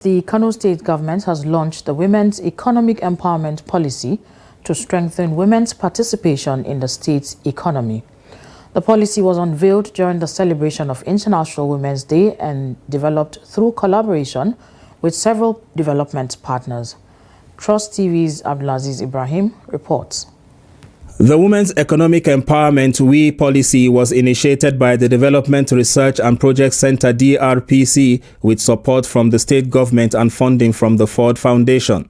The Kano State government has launched the Women's Economic Empowerment Policy to strengthen women's participation in the state's economy. The policy was unveiled during the celebration of International Women's Day and developed through collaboration with several development partners. Trust TV's Abdulaziz Ibrahim reports. The Women's Economic Empowerment WE policy was initiated by the Development Research and Project Center DRPC with support from the state government and funding from the Ford Foundation.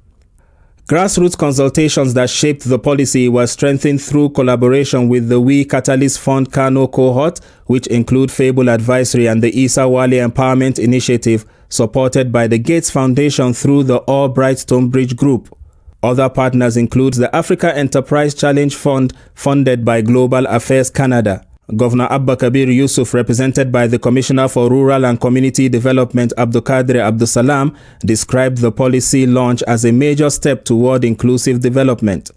Grassroots consultations that shaped the policy were strengthened through collaboration with the WE Catalyst Fund Kano cohort, which include Fable Advisory and the Isa Wali Empowerment Initiative, supported by the Gates Foundation through the Albright Stonebridge Group. Other partners include the Africa Enterprise Challenge Fund, funded by Global Affairs Canada. Governor Abba Kabir Yusuf, represented by the Commissioner for Rural and Community Development Abdulkadir Abdusalam, described the policy launch as a major step toward inclusive development.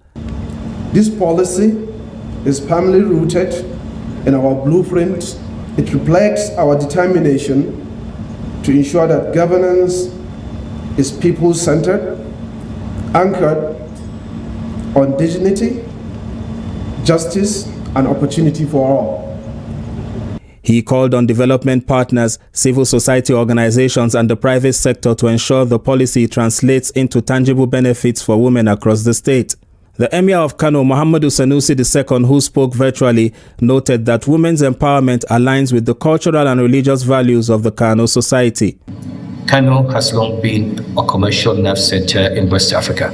This policy is firmly rooted in our blueprint. It reflects our determination to ensure that governance is people-centered, anchored on dignity, justice, and opportunity for all. He called on development partners, civil society organizations, and the private sector to ensure the policy translates into tangible benefits for women across the state. The Emir of Kano, Muhammadu Sanusi II, who spoke virtually, noted that women's empowerment aligns with the cultural and religious values of the Kano society. Kano has long been a commercial nerve center in West Africa.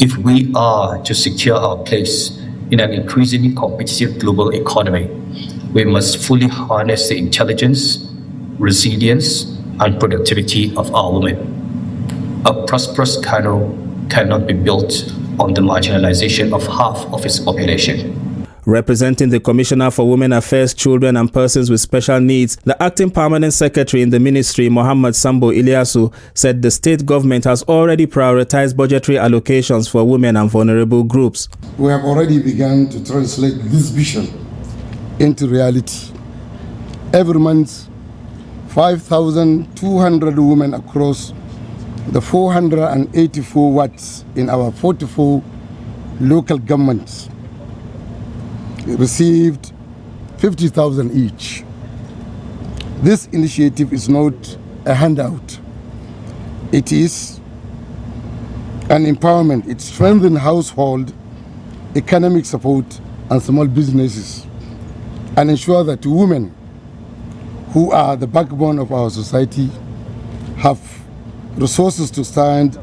If we are to secure our place in an increasingly competitive global economy, we must fully harness the intelligence, resilience, and productivity of our women. A prosperous Kano cannot be built on the marginalization of half of its population. Representing the Commissioner for Women Affairs, Children and Persons with Special Needs, the Acting Permanent Secretary in the Ministry, Mohammed Sambo Ilyasu, said the state government has already prioritized budgetary allocations for women and vulnerable groups. We have already begun to translate this vision into reality. Every month, 5,200 women across the 484 wards in our 44 local governments received 50,000 each. This initiative is not a handout. It is an empowerment. It strengthens household, economic support, and small businesses, and ensure that women, who are the backbone of our society, have resources to stand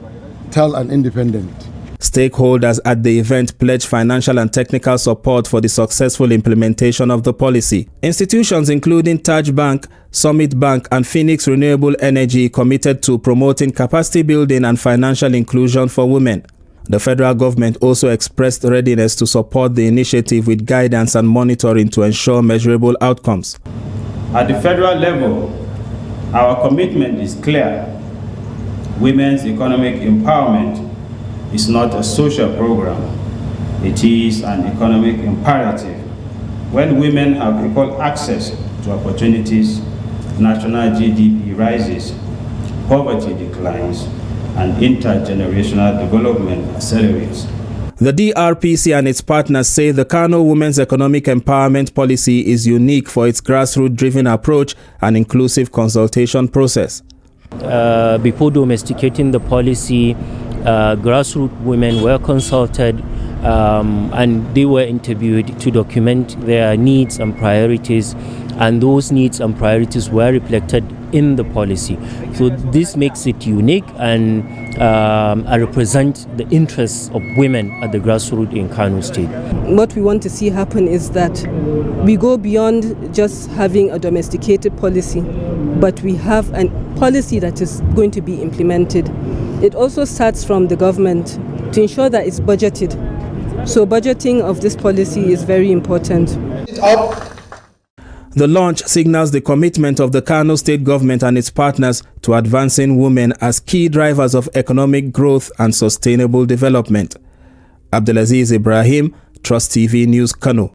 tall and independent. Stakeholders at the event pledged financial and technical support for the successful implementation of the policy. Institutions including Taj Bank, Summit Bank, and Phoenix Renewable Energy committed to promoting capacity building and financial inclusion for women. The federal government also expressed readiness to support the initiative with guidance and monitoring to ensure measurable outcomes. At the federal level, our commitment is clear. Women's economic empowerment is not a social program. It is an economic imperative. When women have equal access to opportunities, national GDP rises, poverty declines, and intergenerational development accelerates. The DRPC and its partners say the Kano Women's Economic Empowerment Policy is unique for its grassroots-driven approach and inclusive consultation process. Before domesticating the policy, grassroots women were consulted and they were interviewed to document their needs and priorities, and those needs and priorities were reflected in the policy. So this makes it unique and represent the interests of women at the grassroots in Kano State. What we want to see happen is that we go beyond just having a domesticated policy, but we have a policy that is going to be implemented. It also starts from the government to ensure that it's budgeted. So budgeting of this policy is very important. The launch signals the commitment of the Kano State government and its partners to advancing women as key drivers of economic growth and sustainable development. Abdulaziz Ibrahim, Trust TV News, Kano.